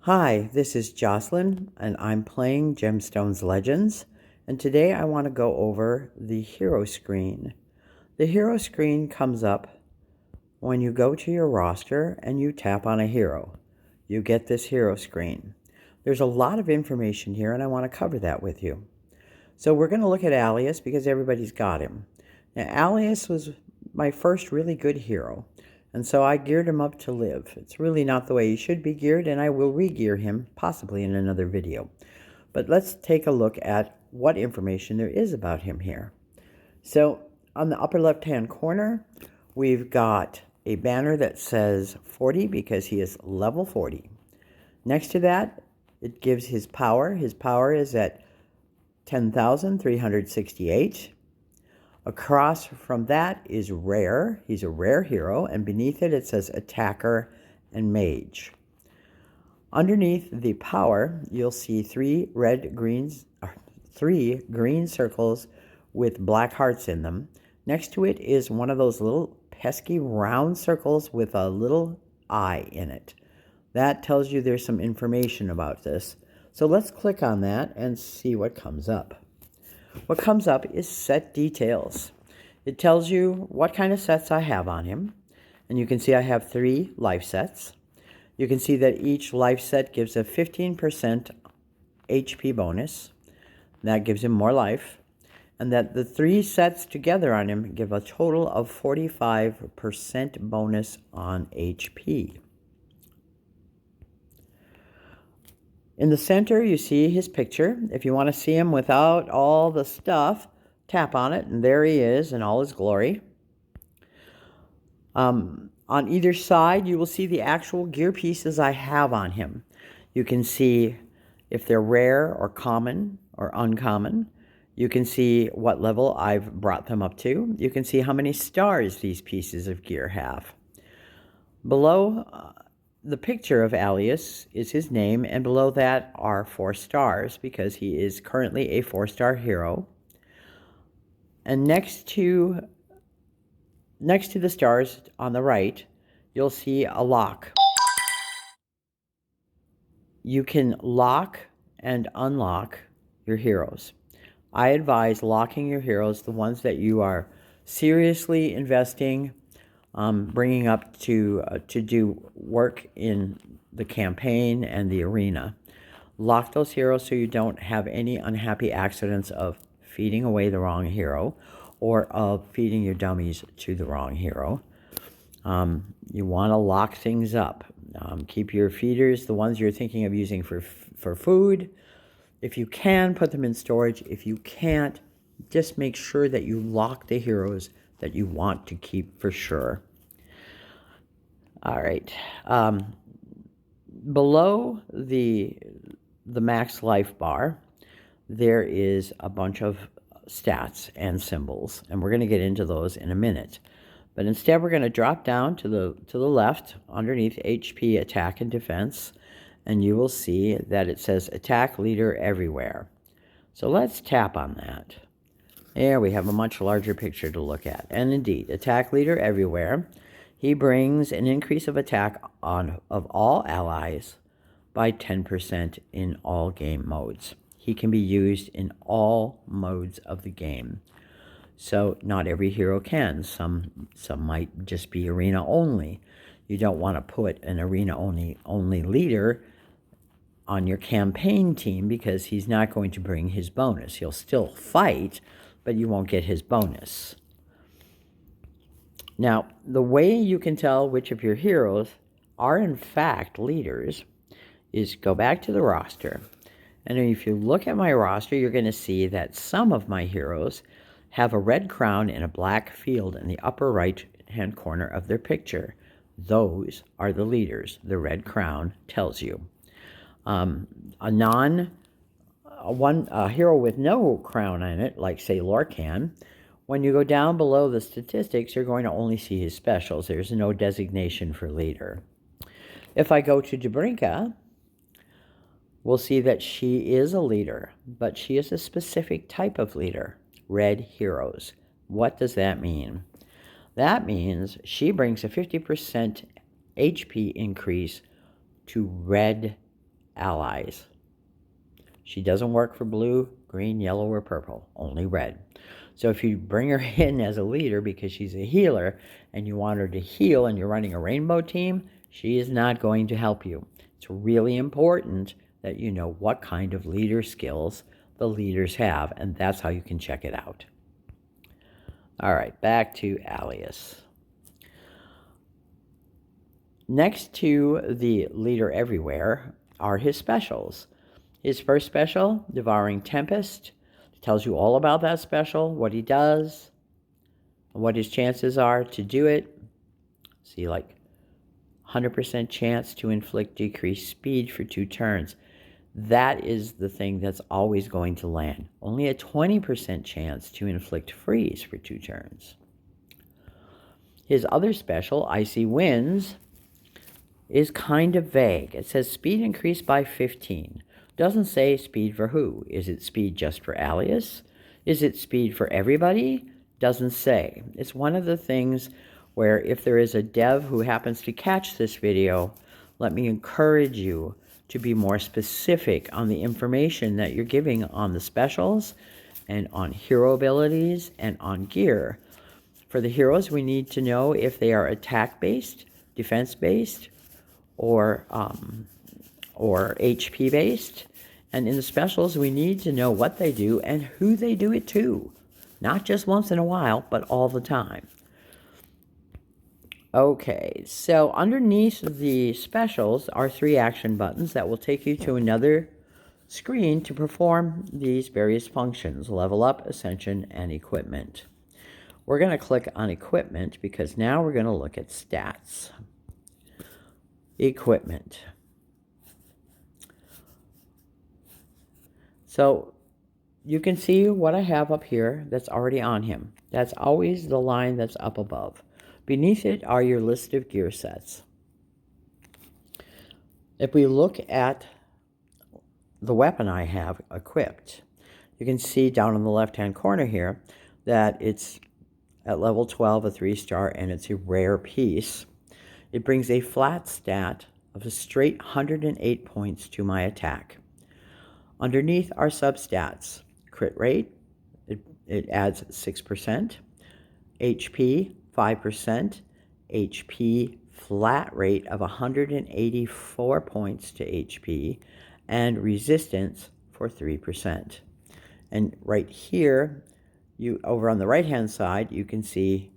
Hi, this is Jocelyn, and I'm playing Gemstones Legends, and today I want to go over the hero screen. The hero screen comes up when you go to your roster and you tap on a hero. You get this hero screen. There's a lot of information here, and I want to cover that with you. So we're going to look at Alias because everybody's got him. Now, Alias was my first really good hero. And so I geared him up to live. It's really not the way he should be geared, and I will re-gear him, possibly in another video. But let's take a look at what information there is about him here. So on the upper left-hand corner, we've got a banner that says 40 because he is level 40. Next to that, it gives his power. His power is at 10,368. Across from that is rare. He's a rare hero, and beneath it says attacker and mage. Underneath the power, you'll see three green circles with black hearts in them. Next to it is one of those little pesky round circles with a little eye in it. That tells you there's some information about this. So let's click on that and see what comes up. What comes up is set details. It tells you what kind of sets I have on him. And you can see I have 3 life sets. You can see that each life set gives a 15% HP bonus. That gives him more life. And that the 3 sets together on him give a total of 45% bonus on HP. In the center, you see his picture. If you want to see him without all the stuff, tap on it, and there he is in all his glory. On either side, you will see the actual gear pieces I have on him. You can see if they're rare or common or uncommon. You can see what level I've brought them up to. You can see how many stars these pieces of gear have. Below the picture of Alias is his name, and below that are 4 stars because he is currently a 4-star hero. And next to the stars on the right, you'll see a lock. You can lock and unlock your heroes. I advise locking your heroes, the ones that you are seriously investing, bringing up to do work in the campaign and the arena. Lock those heroes so you don't have any unhappy accidents of feeding away the wrong hero or of feeding your dummies to the wrong hero. You want to lock things up. Keep your feeders, the ones you're thinking of using for food. If you can, put them in storage. If you can't, just make sure that you lock the heroes that you want to keep for sure. All right. Below the max life bar, there is a bunch of stats and symbols, and we're going to get into those in a minute. But instead, we're going to drop down to the left underneath HP, attack, and defense, and you will see that it says attack leader everywhere. So let's tap on that. There we have a much larger picture to look at. And indeed, attack leader everywhere. He brings an increase of attack of all allies by 10% in all game modes. He can be used in all modes of the game. So not every hero can. Some might just be arena only. You don't want to put an arena only leader on your campaign team because he's not going to bring his bonus. He'll still fight, but you won't get his bonus. Now, the way you can tell which of your heroes are in fact leaders is go back to the roster. And if you look at my roster, you're going to see that some of my heroes have a red crown and a black field in the upper right-hand corner of their picture. Those are the leaders, the red crown tells you. A hero with no crown on it, like say Lorcan, when you go down below the statistics, you're going to only see his specials. There's no designation for leader. If I go to Dobrinka, we'll see that she is a leader, but she is a specific type of leader, red heroes. What does that mean? That means she brings a 50% HP increase to red allies. She doesn't work for blue, green, yellow, or purple, only red. So if you bring her in as a leader because she's a healer and you want her to heal and you're running a rainbow team, she is not going to help you. It's really important that you know what kind of leader skills the leaders have, and that's how you can check it out. All right, back to Alias. Next to the leader everywhere are his specials. His first special, Devouring Tempest, tells you all about that special, what he does, what his chances are to do it. See, like 100% chance to inflict decreased speed for 2 turns. That is the thing that's always going to land. Only a 20% chance to inflict freeze for 2 turns. His other special, Icy Winds, is kind of vague. It says speed increased by 15. Doesn't say speed for who. Is it speed just for Alias? Is it speed for everybody? Doesn't say. It's one of the things where if there is a dev who happens to catch this video, let me encourage you to be more specific on the information that you're giving on the specials and on hero abilities and on gear. For the heroes, we need to know if they are attack-based, defense-based, or HP-based. And in the specials, we need to know what they do and who they do it to. Not just once in a while, but all the time. Okay, so underneath the specials are 3 action buttons that will take you to another screen to perform these various functions: level up, ascension, and equipment. We're going to click on equipment because now we're going to look at stats. Equipment. So you can see what I have up here that's already on him. That's always the line that's up above. Beneath it are your list of gear sets. If we look at the weapon I have equipped, you can see down in the left-hand corner here that it's at level 12, a 3-star, and it's a rare piece. It brings a flat stat of a straight 108 points to my attack. Underneath are substats. Crit rate, it adds 6%. HP, 5%. HP flat rate of 184 points to HP. And resistance for 3%. And right here, over on the right-hand side, you can see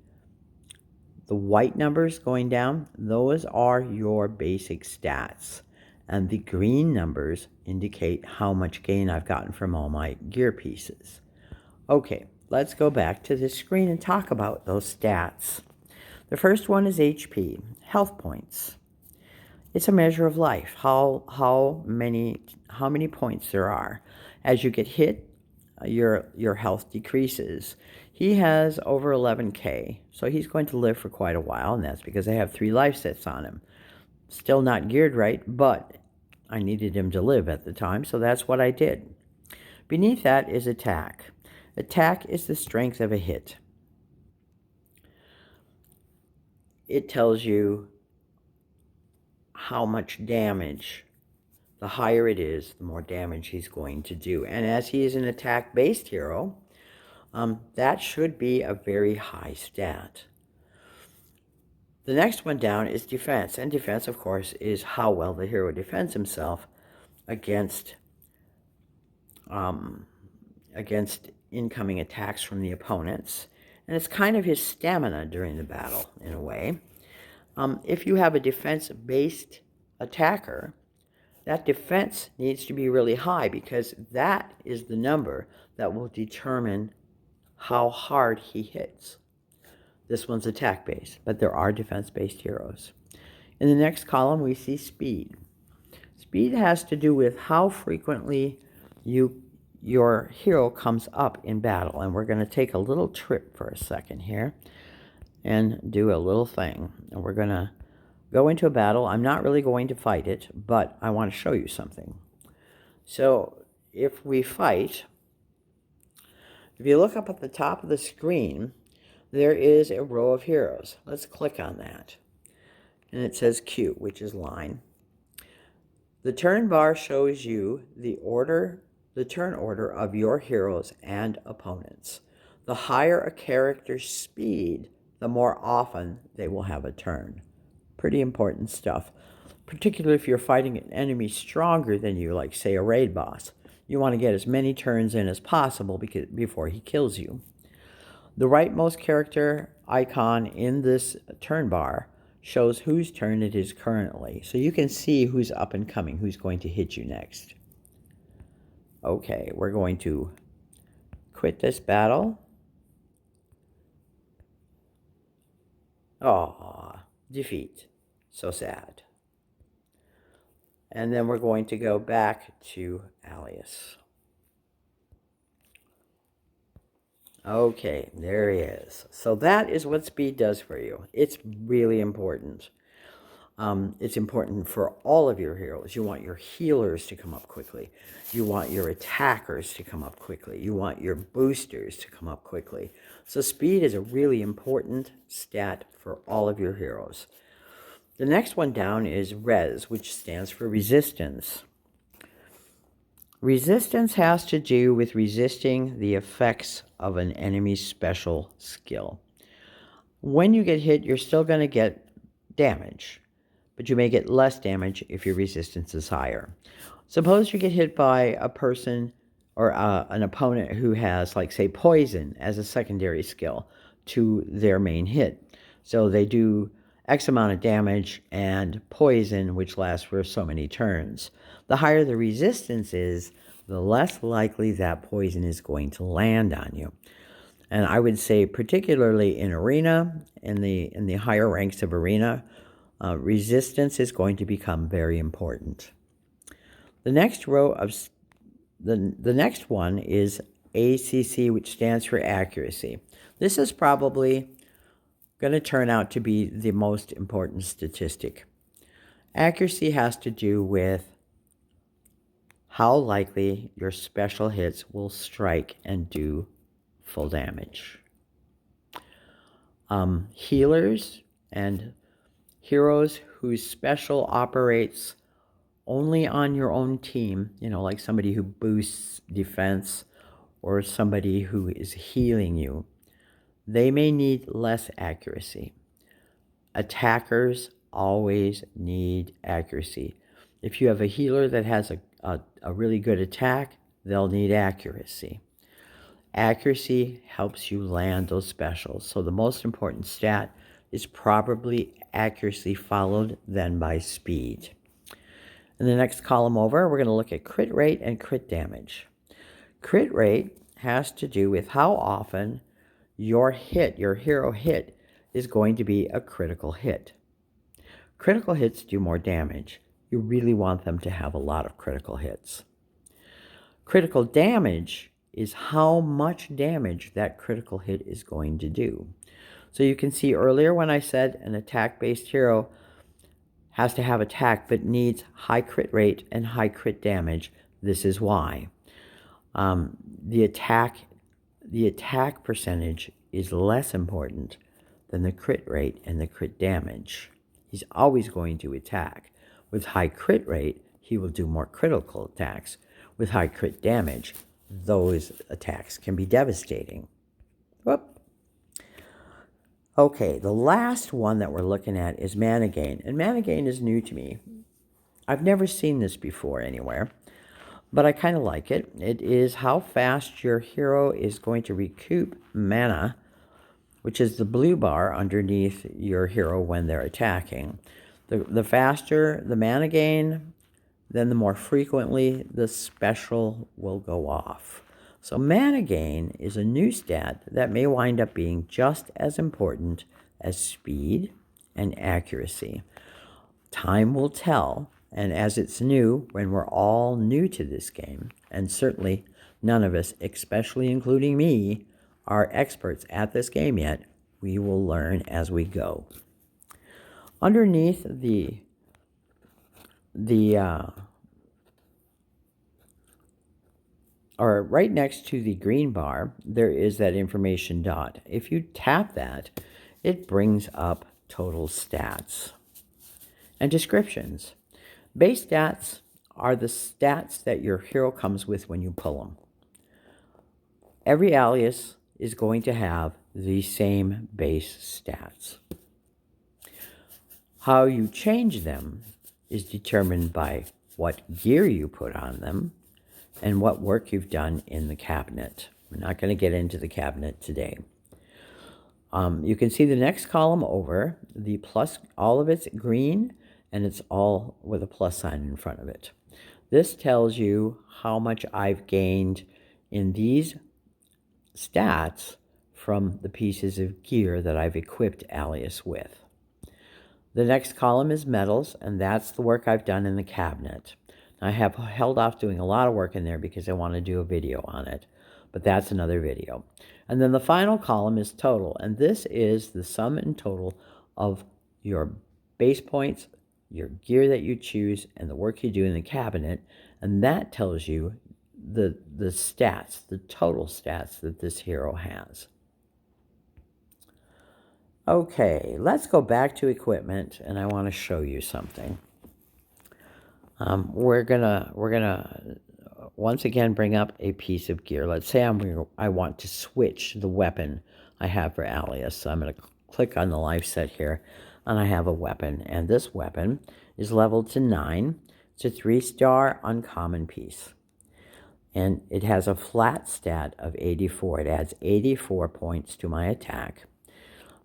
the white numbers going down. Those are your basic stats. And the green numbers indicate how much gain I've gotten from all my gear pieces. Okay, let's go back to this screen and talk about those stats. The first one is HP, health points. It's a measure of life, how many points there are. As you get hit, your health decreases. He has over 11k, so he's going to live for quite a while, and that's because I have 3 life sets on him. Still not geared right, but I needed him to live at the time, so that's what I did. Beneath that is attack. Attack is the strength of a hit. It tells you how much damage. The higher it is, the more damage he's going to do. And as he is an attack-based hero, that should be a very high stat. The next one down is defense. And defense, of course, is how well the hero defends himself against incoming attacks from the opponents. And it's kind of his stamina during the battle, in a way. If you have a defense-based attacker, that defense needs to be really high because that is the number that will determine how hard he hits. This one's attack-based, but there are defense-based heroes. In the next column, we see speed. Speed has to do with how frequently your hero comes up in battle. And we're going to take a little trip for a second here and do a little thing. And we're going to go into a battle. I'm not really going to fight it, but I want to show you something. So if we fight, if you look up at the top of the screen, there is a row of heroes. Let's click on that. And it says Q, which is line. The turn bar shows you the turn order of your heroes and opponents. The higher a character's speed, the more often they will have a turn. Pretty important stuff, particularly if you're fighting an enemy stronger than you, like, say, a raid boss. You want to get as many turns in as possible before he kills you. The rightmost character icon in this turn bar shows whose turn it is currently, so you can see who's up and coming, who's going to hit you next. Okay, we're going to quit this battle. Oh, defeat. So sad. And then we're going to go back to Alias. Okay, there he is. So that is what speed does for you. It's really important. It's important for all of your heroes. You want your healers to come up quickly. You want your attackers to come up quickly. You want your boosters to come up quickly. So speed is a really important stat for all of your heroes. The next one down is res, which stands for resistance. Resistance has to do with resisting the effects of an enemy's special skill. When you get hit, you're still going to get damage, but you may get less damage if your resistance is higher. Suppose you get hit by a person or an opponent who has, like, say, poison as a secondary skill to their main hit. So they do X amount of damage and poison, which lasts for so many turns. The higher the resistance is, the less likely that poison is going to land on you. And I would say, particularly in Arena, in the higher ranks of Arena, resistance is going to become very important. The next row of the next one is ACC, which stands for accuracy. This is probably going to turn out to be the most important statistic. Accuracy has to do with how likely your special hits will strike and do full damage. Healers and heroes whose special operates only on your own team, like somebody who boosts defense or somebody who is healing you, they may need less accuracy. Attackers always need accuracy. If you have a healer that has a really good attack, they'll need accuracy. Accuracy helps you land those specials. So the most important stat is probably accuracy, followed then by speed. In the next column over, we're going to look at crit rate and crit damage. Crit rate has to do with how often your hero hit, is going to be a critical hit. Critical hits do more damage. You really want them to have a lot of critical hits. Critical damage is how much damage that critical hit is going to do. So you can see earlier when I said an attack-based hero has to have attack but needs high crit rate and high crit damage. This is why. The attack percentage is less important than the crit rate and the crit damage. He's always going to attack. With high crit rate, he will do more critical attacks. With high crit damage, those attacks can be devastating. Whoop. Okay, the last one that we're looking at is mana gain. And mana gain is new to me. I've never seen this before anywhere, but I kind of like it. It is how fast your hero is going to recoup mana, which is the blue bar underneath your hero when they're attacking. The faster the mana gain, then the more frequently the special will go off. So mana gain is a new stat that may wind up being just as important as speed and accuracy. Time will tell, and as it's new, when we're all new to this game, and certainly none of us, especially including me, are experts at this game yet, we will learn as we go. Underneath or right next to the green bar, there is that information dot. If you tap that, it brings up total stats and descriptions. Base stats are the stats that your hero comes with when you pull them. Every alias is going to have the same base stats. How you change them is determined by what gear you put on them and what work you've done in the cabinet. We're not going to get into the cabinet today. You can see the next column over, the plus, all of it's green, and it's all with a plus sign in front of it. This tells you how much I've gained in these stats from the pieces of gear that I've equipped Alias with. The next column is medals, and that's the work I've done in the cabinet. I have held off doing a lot of work in there because I want to do a video on it, but that's another video. And then the final column is total, and this is the sum and total of your base points, your gear that you choose, and the work you do in the cabinet, and that tells you the stats, the total stats that this hero has. Okay, let's go back to equipment, and I want to show you something. We're gonna once again bring up a piece of gear. Let's say I want to switch the weapon I have for Alias. So I'm going to click on the life set here, and I have a weapon, and this weapon is leveled to 9. It's a 3-star uncommon piece, and it has a flat stat of 84. It adds 84 points to my attack.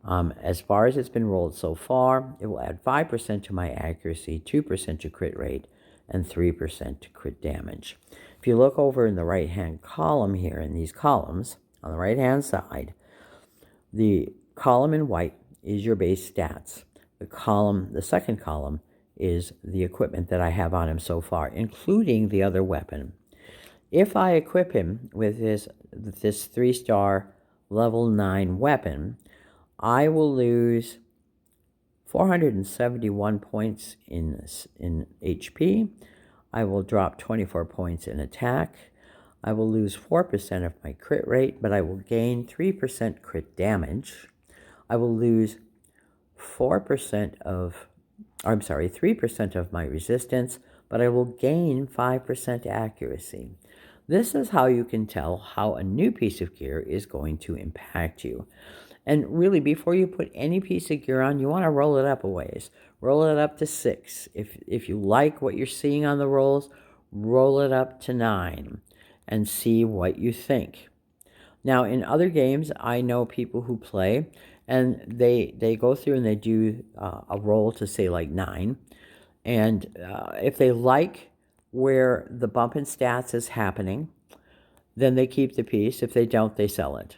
As far as it's been rolled so far, it will add 5% to my accuracy, 2% to crit rate, and 3% to crit damage. If you look over in the right-hand column here, in these columns, on the right-hand side, the column in white is your base stats. The second column is the equipment that I have on him so far, including the other weapon. If I equip him with this 3-star level 9 weapon, I will lose 471 points in HP. I will drop 24 points in attack. I will lose 4% of my crit rate, but I will gain 3% crit damage. I will lose 3% of my resistance, but I will gain 5% accuracy. This is how you can tell how a new piece of gear is going to impact you. And really, before you put any piece of gear on, you want to roll it up a ways. Roll it up to 6. If you like what you're seeing on the rolls, roll it up to 9 and see what you think. Now, in other games, I know people who play, and they go through and they do a roll to, say, like 9. And if they like where the bump in stats is happening, then they keep the piece. If they don't, they sell it.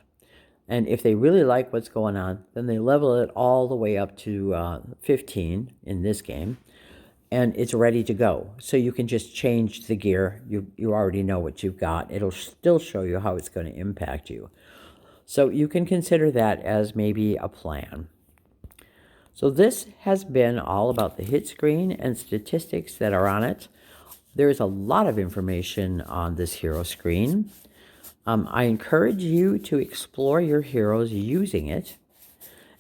And if they really like what's going on, then they level it all the way up to 15 in this game, and it's ready to go. So you can just change the gear. You already know what you've got. It'll still show you how it's going to impact you. So you can consider that as maybe a plan. So this has been all about the hit screen and statistics that are on it. There's a lot of information on this hero screen. I encourage you to explore your heroes using it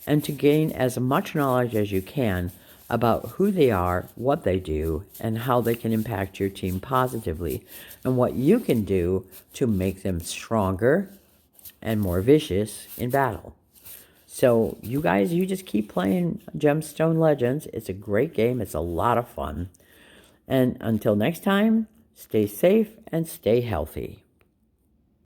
and to gain as much knowledge as you can about who they are, what they do, and how they can impact your team positively, and what you can do to make them stronger and more vicious in battle. So you guys, you just keep playing Gemstone Legends. It's a great game. It's a lot of fun. And until next time, stay safe and stay healthy.